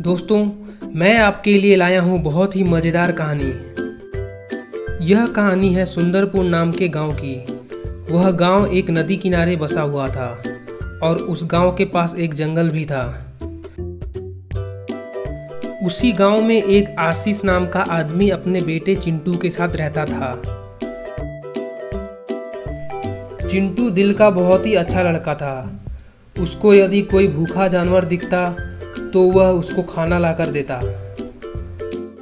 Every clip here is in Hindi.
दोस्तों, मैं आपके लिए लाया हूँ बहुत ही मज़ेदार कहानी। यह कहानी है सुंदरपुर नाम के गांव की। वह गांव एक नदी किनारे बसा हुआ था और उस गांव के पास एक जंगल भी था। उसी गांव में एक आशीष नाम का आदमी अपने बेटे चिंटू के साथ रहता था। चिंटू दिल का बहुत ही अच्छा लड़का था। उसको यदि कोई भूखा जानवर दिखता तो वह उसको खाना लाकर देता।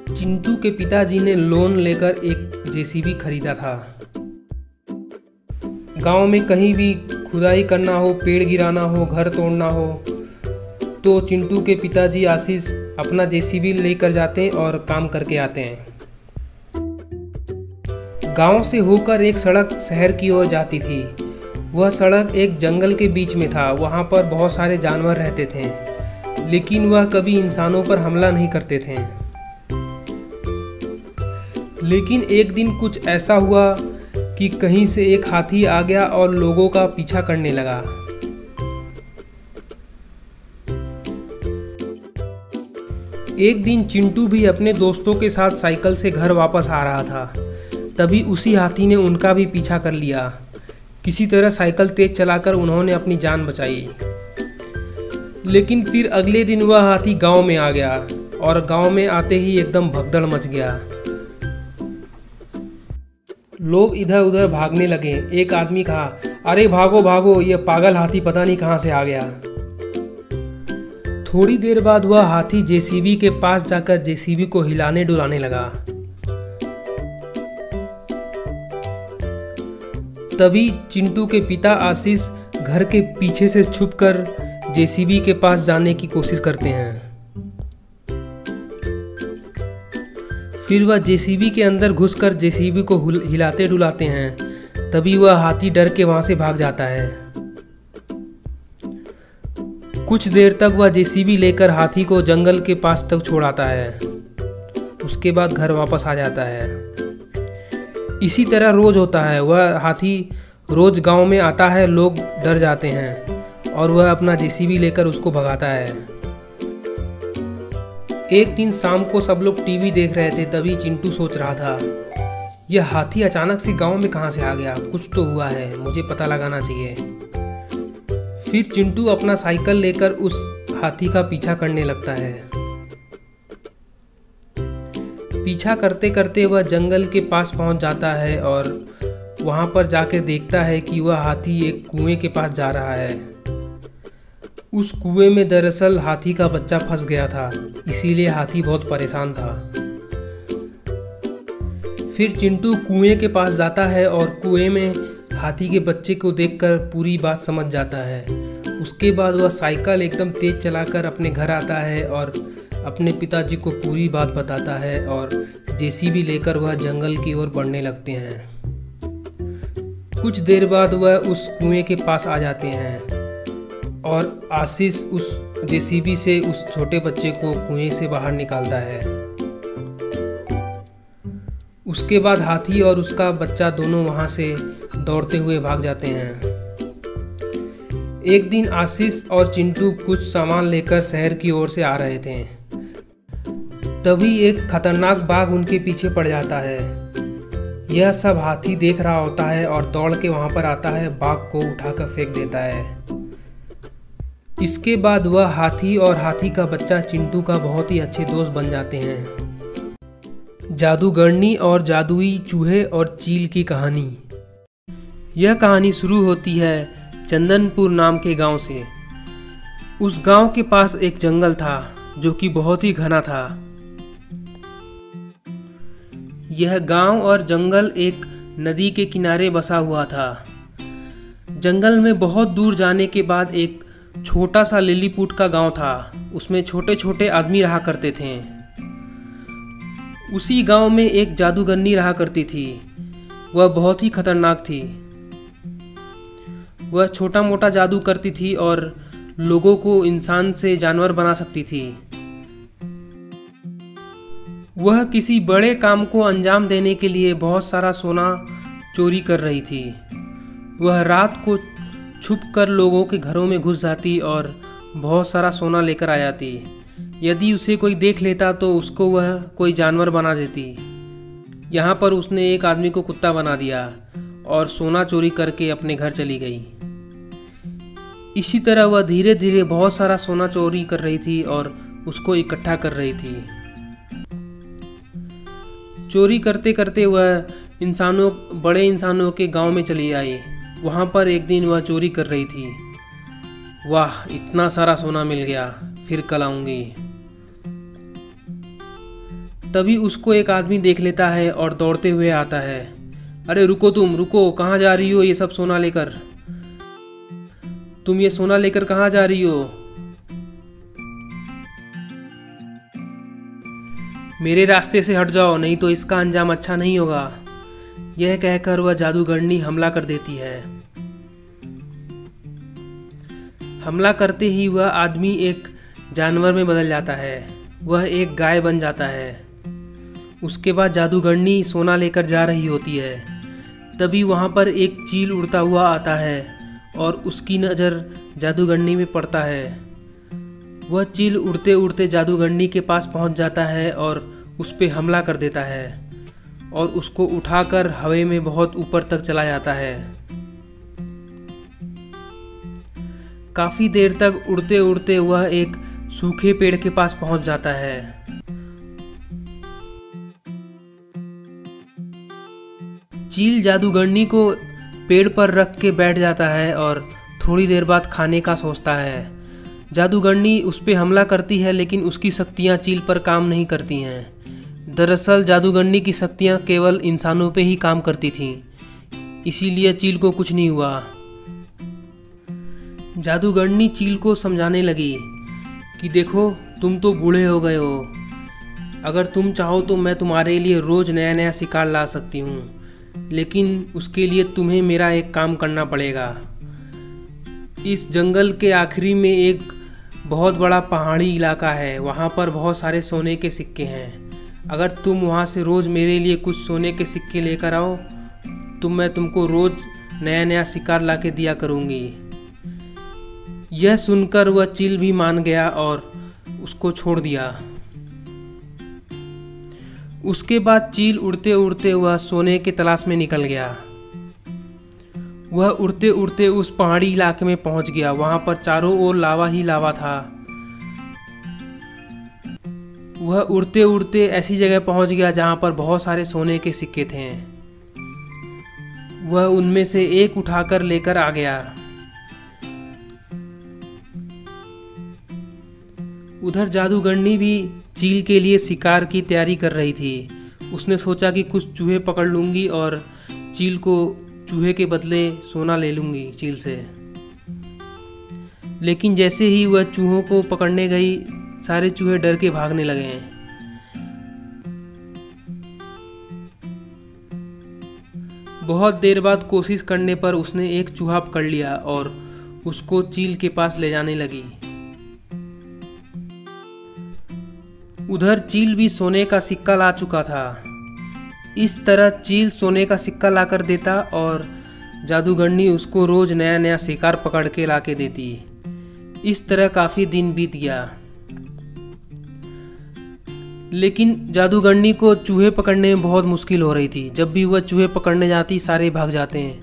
चिंटू के पिताजी ने लोन लेकर एक जेसीबी खरीदा था। गांव में कहीं भी खुदाई करना हो, पेड़ गिराना हो, घर तोड़ना हो तो चिंटू के पिताजी आशीष अपना जेसीबी लेकर जाते और काम करके आते हैं। गांव से होकर एक सड़क शहर की ओर जाती थी। वह सड़क एक जंगल के बीच में था। वहां पर बहुत सारे जानवर रहते थे, लेकिन वह कभी इंसानों पर हमला नहीं करते थे। लेकिन एक दिन कुछ ऐसा हुआ कि कहीं से एक हाथी आ गया और लोगों का पीछा करने लगा। एक दिन चिंटू भी अपने दोस्तों के साथ साइकिल से घर वापस आ रहा था। तभी उसी हाथी ने उनका भी पीछा कर लिया। किसी तरह साइकिल तेज चलाकर उन्होंने अपनी जान बचाई। लेकिन फिर अगले दिन वह हाथी गांव में आ गया और गांव में आते ही एकदम भगदड़ मच गया। लोग इधर उधर भागने लगे। एक आदमी कहा, अरे भागो भागो, ये पागल हाथी पता नहीं कहां से आ गया। थोड़ी देर बाद वह हाथी जेसीबी के पास जाकर जेसीबी को हिलाने डुलाने लगा। तभी चिंटू के पिता आशीष घर के पीछे से छुपकर जेसीबी के पास जाने की कोशिश करते हैं। फिर वह जेसीबी के अंदर घुसकर जेसीबी को हिलाते डुलाते हैं। तभी वह हाथी डर के वहां से भाग जाता है। कुछ देर तक वह जेसीबी लेकर हाथी को जंगल के पास तक छोड़ाता है। उसके बाद घर वापस आ जाता है। इसी तरह रोज होता है। वह हाथी रोज गांव में आता है। लोग डर जाते हैं और वह अपना जेसीबी लेकर उसको भगाता है। एक दिन शाम को सब लोग टीवी देख रहे थे। तभी चिंटू सोच रहा था, यह हाथी अचानक से गांव में कहां से आ गया? कुछ तो हुआ है, मुझे पता लगाना चाहिए। फिर चिंटू अपना साइकिल लेकर उस हाथी का पीछा करने लगता है। पीछा करते करते वह जंगल के पास पहुंच जाता है और वहां पर जाकर देखता है कि वह हाथी एक कुएं के पास जा रहा है। उस कुएं में दरअसल हाथी का बच्चा फंस गया था, इसीलिए हाथी बहुत परेशान था। फिर चिंटू कुएं के पास जाता है और कुएं में हाथी के बच्चे को देखकर पूरी बात समझ जाता है। उसके बाद वह साइकिल एकदम तेज चलाकर अपने घर आता है और अपने पिताजी को पूरी बात बताता है और जेसीबी लेकर वह जंगल की ओर बढ़ने लगते हैं। कुछ देर बाद वह उस कुएं के पास आ जाते हैं और आशीष उस जेसीबी से उस छोटे बच्चे को कुएं से बाहर निकालता है। उसके बाद हाथी और उसका बच्चा दोनों वहां से दौड़ते हुए भाग जाते हैं। एक दिन आशीष और चिंटू कुछ सामान लेकर शहर की ओर से आ रहे थे। तभी एक खतरनाक बाघ उनके पीछे पड़ जाता है। यह सब हाथी देख रहा होता है और दौड़ के वहां पर आता है। बाघ को उठाकर फेंक देता है। इसके बाद वह हाथी और हाथी का बच्चा चिंटू का बहुत ही अच्छे दोस्त बन जाते हैं। जादूगरनी और जादुई चूहे और चील की कहानी। यह कहानी शुरू होती है चंदनपुर नाम के गांव से। उस गांव के पास एक जंगल था जो कि बहुत ही घना था। यह गांव और जंगल एक नदी के किनारे बसा हुआ था। जंगल में बहुत दूर जाने के बाद एक छोटा सा लिलीपुट का गांव था। उसमें छोटे छोटे आदमी रहा करते थे। उसी गांव में एक जादूगरनी रहा करती थी। वह बहुत ही खतरनाक थी। वह छोटा मोटा जादू करती थी और लोगों को इंसान से जानवर बना सकती थी। वह किसी बड़े काम को अंजाम देने के लिए बहुत सारा सोना चोरी कर रही थी। वह रात को छुपकर लोगों के घरों में घुस जाती और बहुत सारा सोना लेकर आ जाती। यदि उसे कोई देख लेता तो उसको वह कोई जानवर बना देती। यहाँ पर उसने एक आदमी को कुत्ता बना दिया और सोना चोरी करके अपने घर चली गई। इसी तरह वह धीरे धीरे बहुत सारा सोना चोरी कर रही थी और उसको इकट्ठा कर रही थी। चोरी करते करते वह बड़े इंसानों के गांव में चली आई। वहाँ पर एक दिन वह चोरी कर रही थी। वाह, इतना सारा सोना मिल गया, फिर कल आऊंगी। तभी उसको एक आदमी देख लेता है और दौड़ते हुए आता है। अरे रुको, तुम रुको, कहाँ जा रही हो ये सब सोना लेकर? तुम ये सोना लेकर कहाँ जा रही हो? मेरे रास्ते से हट जाओ, नहीं तो इसका अंजाम अच्छा नहीं होगा। यह कहकर वह जादूगरनी हमला कर देती है। हमला करते ही वह आदमी एक जानवर में बदल जाता है। वह एक गाय बन जाता है। उसके बाद जादूगरनी सोना लेकर जा रही होती है। तभी वहाँ पर एक चील उड़ता हुआ आता है और उसकी नज़र जादूगरनी में पड़ता है। वह चील उड़ते उड़ते जादूगरनी के पास पहुँच जाता है और उस पर हमला कर देता है और उसको उठाकर हवा में बहुत ऊपर तक चला जाता है। काफ़ी देर तक उड़ते उड़ते वह एक सूखे पेड़ के पास पहुंच जाता है। चील जादूगरनी को पेड़ पर रख के बैठ जाता है और थोड़ी देर बाद खाने का सोचता है। जादूगरनी उस पर हमला करती है लेकिन उसकी शक्तियाँ चील पर काम नहीं करती हैं। दरअसल जादूगरनी की शक्तियाँ केवल इंसानों पे ही काम करती थीं, इसीलिए चील को कुछ नहीं हुआ। जादूगरनी चील को समझाने लगी कि देखो, तुम तो बूढ़े हो गए हो। अगर तुम चाहो तो मैं तुम्हारे लिए रोज़ नया नया शिकार ला सकती हूँ, लेकिन उसके लिए तुम्हें मेरा एक काम करना पड़ेगा। इस जंगल के आखिरी में एक बहुत बड़ा पहाड़ी इलाका है। वहाँ पर बहुत सारे सोने के सिक्के हैं। अगर तुम वहाँ से रोज़ मेरे लिए कुछ सोने के सिक्के लेकर आओ तो मैं तुमको रोज़ नया नया शिकार ला के दिया करूँगी। यह सुनकर वह चील भी मान गया और उसको छोड़ दिया। उसके बाद चील उड़ते उड़ते वह सोने के तलाश में निकल गया। वह उड़ते उड़ते उस पहाड़ी इलाके में पहुंच गया। वहां पर चारों ओर लावा ही लावा था। वह उड़ते उड़ते ऐसी जगह पहुंच गया जहां पर बहुत सारे सोने के सिक्के थे। वह उनमें से एक उठाकर लेकर आ गया। उधर जादूगरनी भी चील के लिए शिकार की तैयारी कर रही थी। उसने सोचा कि कुछ चूहे पकड़ लूंगी और चील को चूहे के बदले सोना ले लूंगी चील से। लेकिन जैसे ही वह चूहों को पकड़ने गई, सारे चूहे डर के भागने लगे। बहुत देर बाद कोशिश करने पर उसने एक चूहा पकड़ लिया और उसको चील के पास ले जाने लगी। उधर चील भी सोने का सिक्का ला चुका था। इस तरह चील सोने का सिक्का लाकर देता और जादूगरनी उसको रोज नया नया शिकार पकड़ के लाके देती। इस तरह काफी दिन बीत गया, लेकिन जादूगरनी को चूहे पकड़ने में बहुत मुश्किल हो रही थी। जब भी वह चूहे पकड़ने जाती, सारे भाग जाते हैं।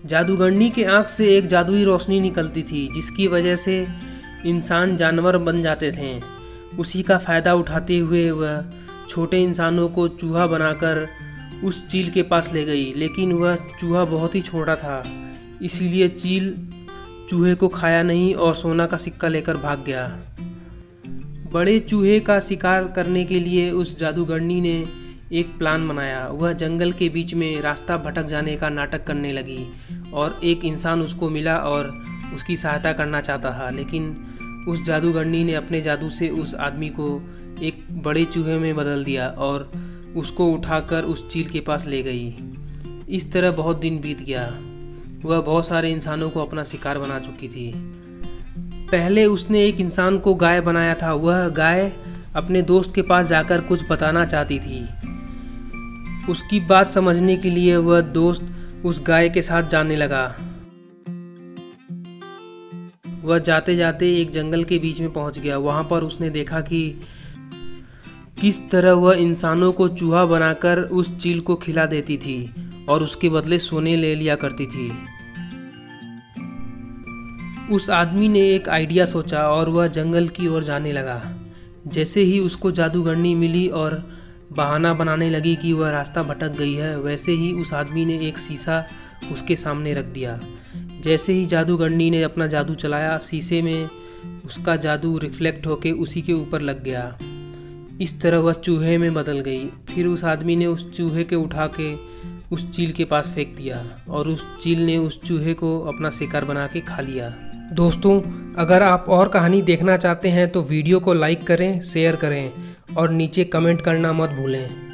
जादूगरनी के आंख से एक जादुई रोशनी निकलती थी, जिसकी वजह से इंसान जानवर बन जाते थे। उसी का फायदा उठाते हुए वह छोटे इंसानों को चूहा बनाकर उस चील के पास ले गई। लेकिन वह चूहा बहुत ही छोटा था, इसीलिए चील चूहे को खाया नहीं और सोना का सिक्का लेकर भाग गया। बड़े चूहे का शिकार करने के लिए उस जादूगरनी ने एक प्लान बनाया। वह जंगल के बीच में रास्ता भटक जाने का नाटक करने लगी और एक इंसान उसको मिला और उसकी सहायता करना चाहता था। लेकिन उस जादूगरनी ने अपने जादू से उस आदमी को एक बड़े चूहे में बदल दिया और उसको उठाकर उस चील के पास ले गई। इस तरह बहुत दिन बीत गया। वह बहुत सारे इंसानों को अपना शिकार बना चुकी थी। पहले उसने एक इंसान को गाय बनाया था। वह गाय अपने दोस्त के पास जाकर कुछ बताना चाहती थी। उसकी बात समझने के लिए वह दोस्त उस गाय के साथ जाने लगा। वह जाते जाते एक जंगल के बीच में पहुंच गया। वहां पर उसने देखा कि किस तरह वह इंसानों को चूहा बनाकर उस चील को खिला देती थी और उसके बदले सोने ले लिया करती थी। उस आदमी ने एक आइडिया सोचा और वह जंगल की ओर जाने लगा। जैसे ही उसको जादूगरनी मिली और बहाना बनाने लगी कि वह रास्ता भटक गई है, वैसे ही उस आदमी ने एक शीशा उसके सामने रख दिया। जैसे ही जादूगरनी ने अपना जादू चलाया, शीशे में उसका जादू रिफ्लेक्ट होके उसी के ऊपर लग गया। इस तरह वह चूहे में बदल गई। फिर उस आदमी ने उस चूहे के उठा के उस चील के पास फेंक दिया और उस चील ने उस चूहे को अपना शिकार बना के खा लिया। दोस्तों, अगर आप और कहानी देखना चाहते हैं तो वीडियो को लाइक करें, शेयर करें और नीचे कमेंट करना मत भूलें।